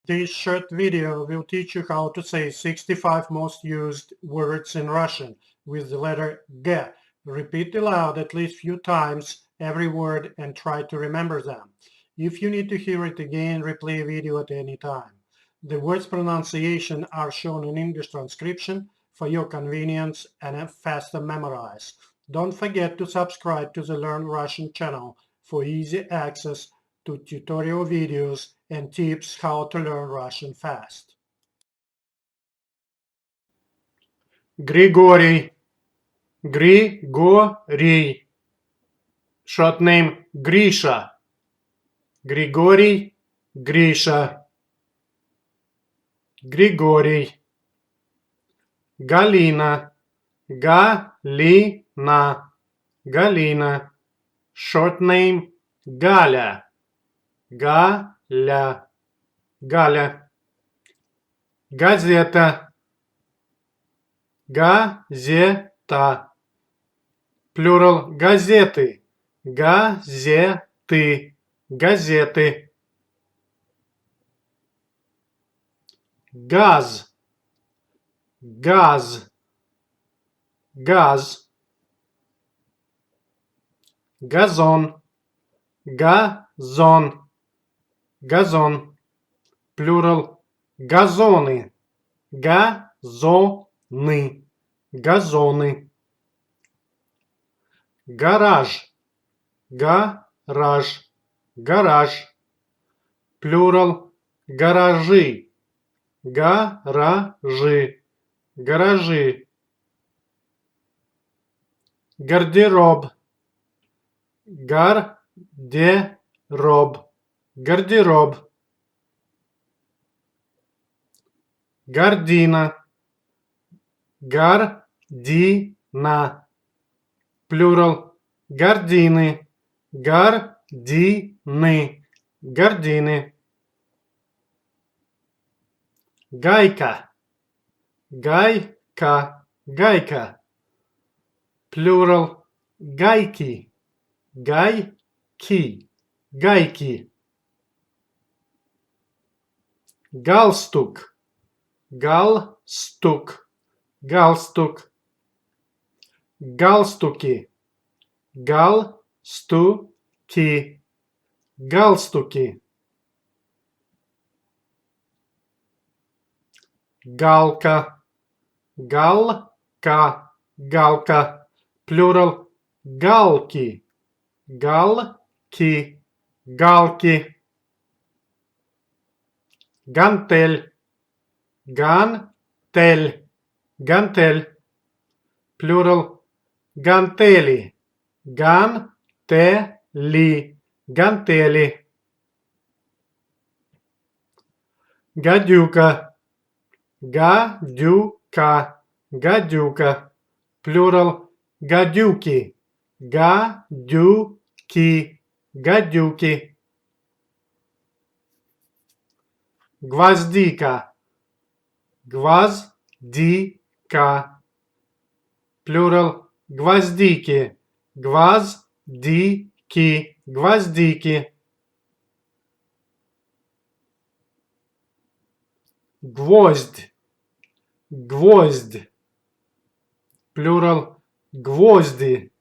This short video will teach you how to say 65 most used words in Russian with the letter G. Repeat aloud at least few times every word and try to remember them. If you need to hear it again, replay video at any time. The words pronunciation are shown in English transcription for your convenience and faster memorize. Don't forget to subscribe to the Learn Russian channel for easy access to tutorial videos and tips how to learn Russian fast. Grigorий. Grigorий. Short name Grisha. Grigorий, Grisha. Grigorий. Galina. Galina. Galina. Short name Gaля. Галя. Галя. Газета. Газета. Плюрал газеты. Газеты. Газеты. Газ. Газ. Газ. Газон. Газон. Газон. Плюрал газоны. Газоны. Газоны. Гараж. Гараж. Гараж. Плюрал гаражи. Гаражи. Гаражи. Гардероб. Гардероб. Гардероб. Гардина. Гардина. Плюрал гардины. Гардины. Гардины. Гайка. Гайка. Гайка. Плюрал гайки. Гайки. Гайки. Галстук. Галстук. Галстук. Галстуки. Галстуки. Галстуки. Галка. Галка. Галка. Плюрал галки. Галки. Галки. Гантель. Гантель. Гантель. Плюрал гантели. Гантели. Гантели. Гадюка. Гадюка. Гадюка. Плюрал гадюки. Гадюки. Гадюки. Гвоздика. Гвоздика. Плюрал гвоздики. Гвоздики. Гвоздики. Гвоздь. Гвоздь. Плюрал гвозди.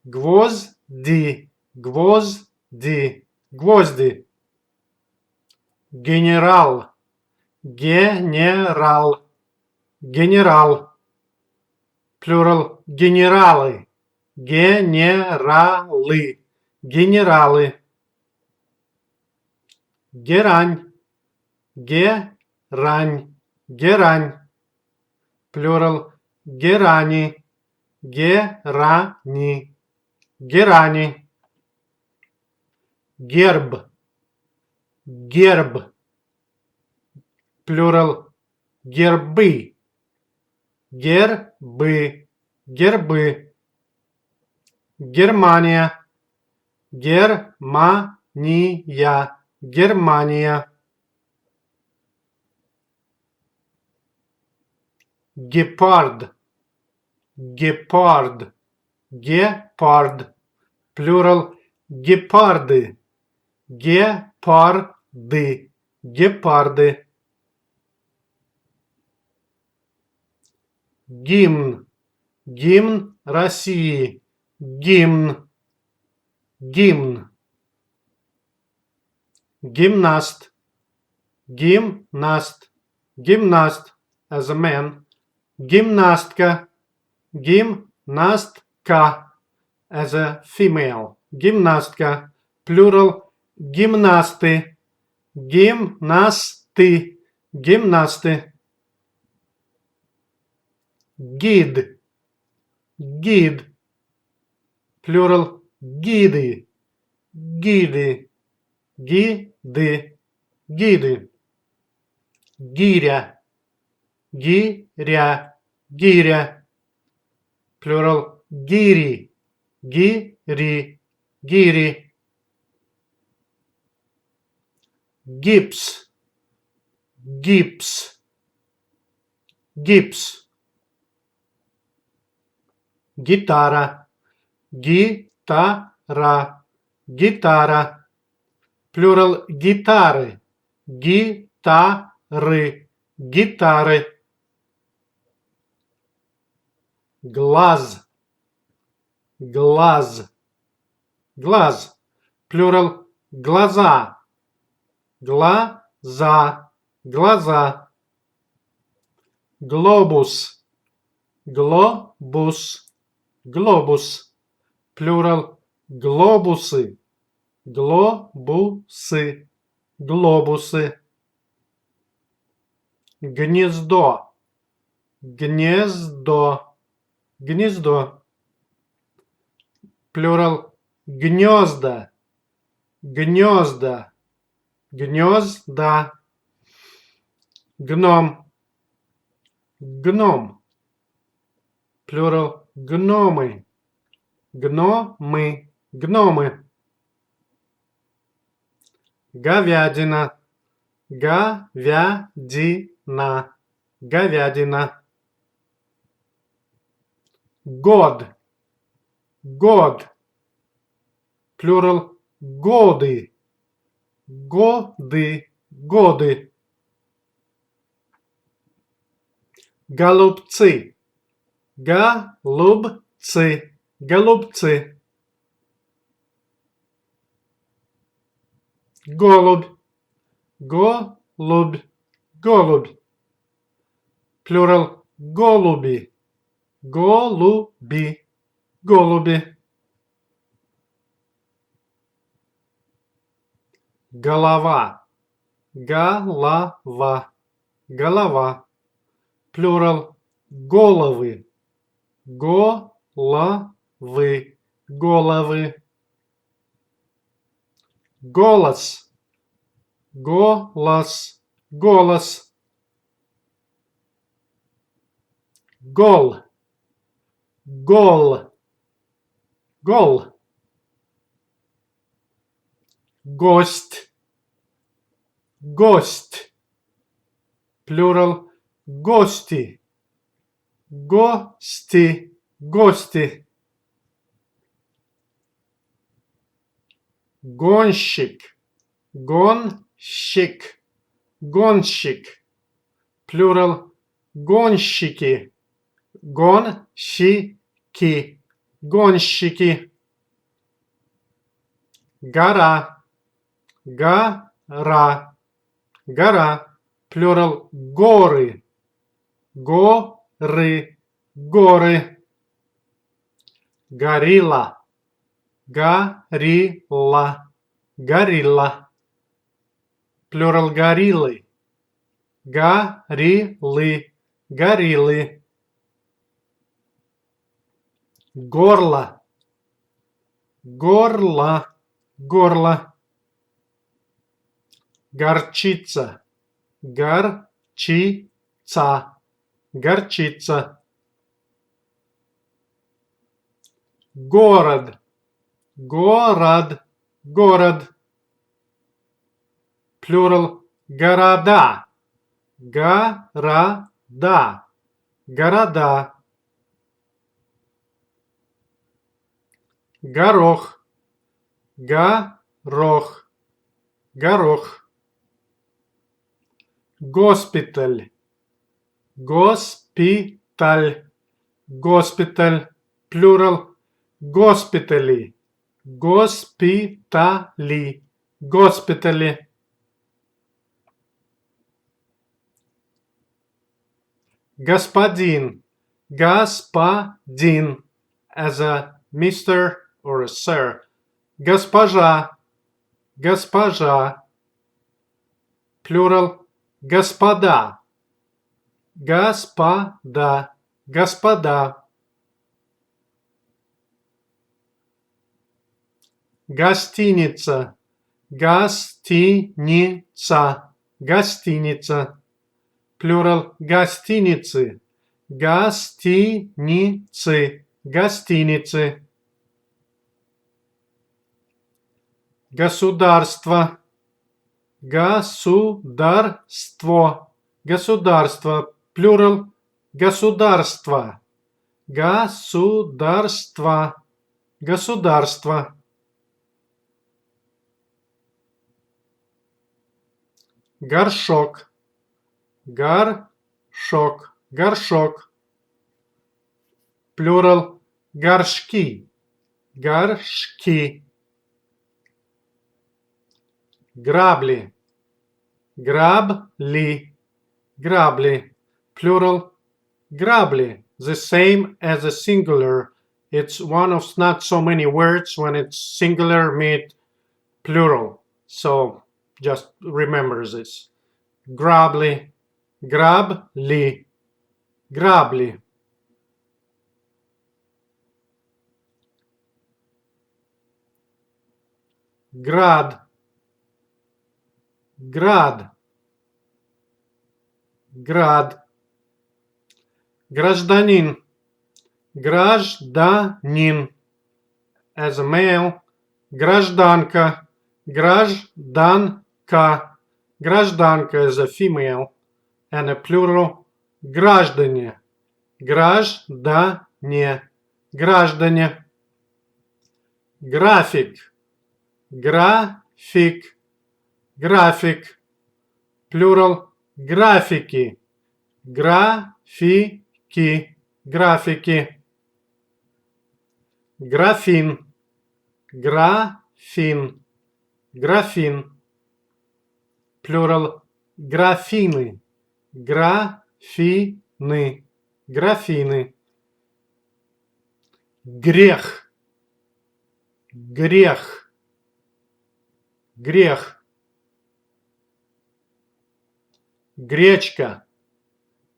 Гвозди. Гвозди. Гвозди. Генерал. Генерал. Генерал. Плюрал генералы. Генералы. Генералы. Герань. Герань. Герань. Плюрал герани. Герани. Герани. Герб. Герб. Плюрал гербы. Гербы. Гербы. Германия. Германия. Германия. Гепард. Гепард. Гепард. Плюрал гепарды. Гепарды. гепарды, гимн, гимн России, гимн, гимн, гимнаст, гимнаст, гимнаст as a man, гимнастка, гимнастка as a female, гимнастка, plural, гимнасты, гимнасты, гимнасты, гид, гид, plural, гиды, гиды, гиды, гиды, гиря, гиря, гиря, plural, гири, гири, гири, гипс, гипс, гипс, гитара, гитара, гитара, plural, гитары, гитары, гитары, глаз, глаз, глаз, plural, глаза, глаза, глаза, глобус, глобус, глобус, plural, глобусы, глобусы, глобусы, гнездо, гнездо, гнездо, plural, гнезда, гнезда, гнезда, гном, гном, plural, гномы, гномы, гномы, говядина, говядина, говядина, год, год, plural, годы, годы, годы, голубцы, голубцы, голубцы, голубь, голубь, голубь, plural, голуби, голуби, голуби, голова, голова, голова, plural, головы, головы, головы, голос, голос, голос, гол, гол, гол, гость, гость, plural, гости, гости, гости, гонщик, гонщик, гонщик, plural, гонщики, гонщики, гонщики, гора, гора, гора, plural, горы, горы, горы, горилла, горилла, горилла, plural, гориллы, гориллы, гориллы, горло, горло, горло, горчица, горчица, горчица, город, город, город, plural, города, города, города, горох, горох, горох, Госпиталь. Госпиталь. Госпиталь. Plural. Госпитали. Госпитали. Госпитали. Господин. Господин. As a Mr. or a Sir. Госпожа. Госпожа. Plural. Господа. Господа. Господа. Гостиница. Гостиница. Гостиница. Plural. Гостиницы. Гостиницы. Гостиницы. Государство. Государство. Государство. Plural. Государство. Государство. Государство. Горшок. Горшок. Горшок. Plural. Горшки. Горшки. Грабли. Грабли. Грабли. Plural. Грабли. The same as a singular. It's one of not so many words. When it's singular, meet plural. So just remember this. Грабли. Грабли. Грабли. Град. Град. Град. Гражданин. Гражданин. As a male. Гражданка. Гражданка. Гражданка as a female. And a plural. Граждане. Граждане. Граждане. График. График. График. Plural. Графики. Графики. Графики. Графин. Графин. Графин. Plural. Графины. Графины. Графины. Грех. Грех. Грех. Гречка.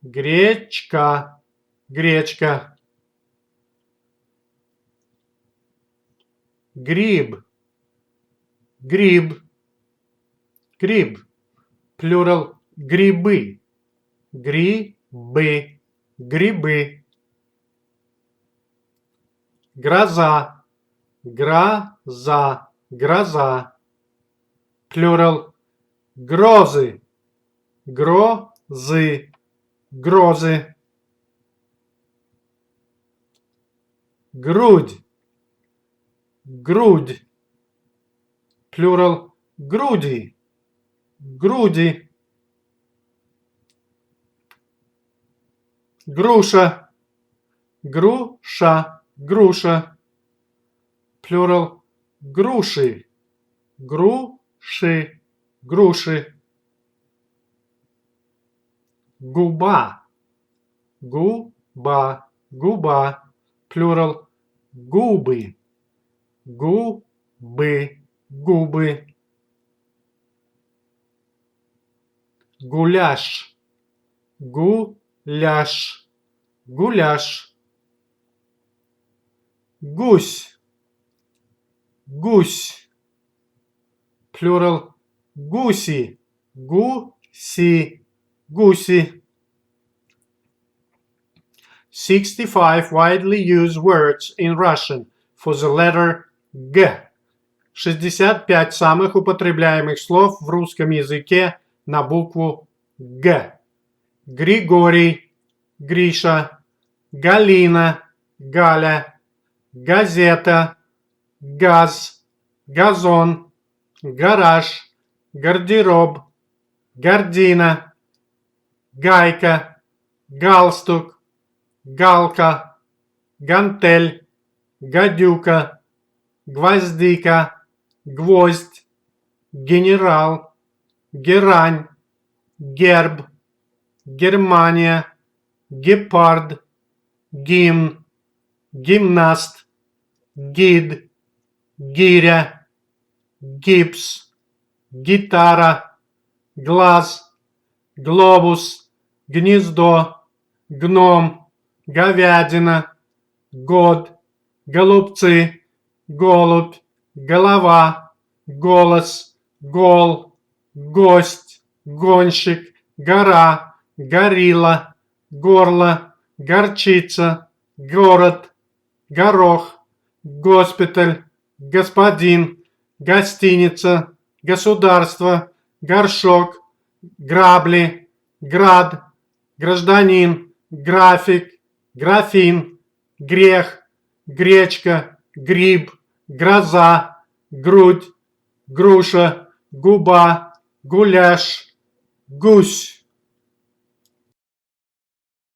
Гречка. Гречка. Гриб. Гриб. Гриб. Plural. Грибы. Грибы. Грибы. Гроза. Гроза. Гроза. Plural. Грозы. Грозы. Грозы. Грудь. Грудь. Plural. Груди. Груди. Груша. Груша. Груша. Plural. Груши. Груши. Груши. Губа. Губа. Губа. Plural. Губы. Губы. Губы. Гуляш. Гуляш. Гуляш. Гусь. Гусь. Plural. Гуси. Гуси. Гуси. 65 widely used words in Russian for the letter G. 65 самых употребляемых слов в русском языке на букву Г. Григорий, Гриша, Галина, Галя, газета, газ, газон, гараж, гардероб, гардина, гайка, галстук, галка, гантель, гадюка, гвоздика, гвоздь, генерал, герань, герб, Германия, гепард, гимн, гимнаст, гид, гиря, гипс, гитара, глаз, глобус, гнездо, гном, говядина, год, голубцы, голубь, голова, голос, гол, гость, гонщик, гора, горилла, горло, горчица, город, горох, госпиталь, господин, гостиница, государство, горшок, грабли, град, гражданин, график, графин, грех, гречка, гриб, гроза, грудь, груша, губа, гуляш, гусь.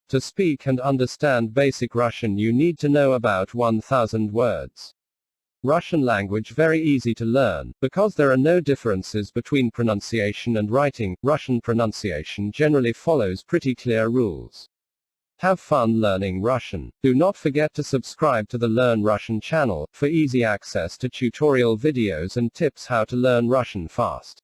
To speak and understand basic Russian, you need to know about 1000 words. Russian language very easy to learn, because there are no differences between pronunciation and writing. Russian pronunciation generally follows pretty clear rules. Have fun learning Russian. Do not forget to subscribe to the Learn Russian channel, for easy access to tutorial videos and tips how to learn Russian fast.